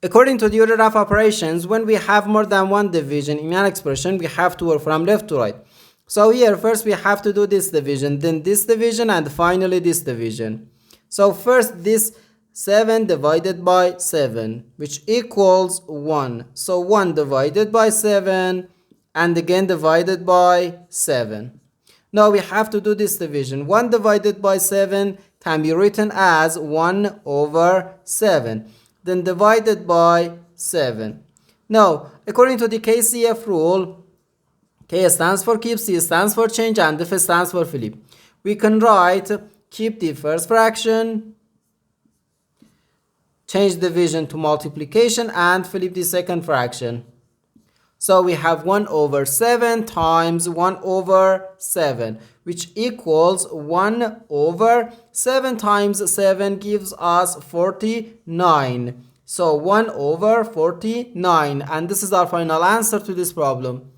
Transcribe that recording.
According to the order of operations, when we have more than one division in an expression, we have to work from left to right. So here, first we have to do this division, then this division, and finally this division. So first this 7 divided by 7, which equals 1. So 1 divided by 7, and again divided by 7. Now we have to do this division. 1 divided by 7 can be written as 1 over 7. Then divided by 7. Now, according to the KCF rule, K stands for keep, C stands for change, and F stands for flip. We can write keep the first fraction, change division to multiplication, and flip the second fraction. So we have 1 over 7 times 1 over 7, which equals 1 over 7 times 7 gives us 49. So 1 over 49, and this is our final answer to this problem.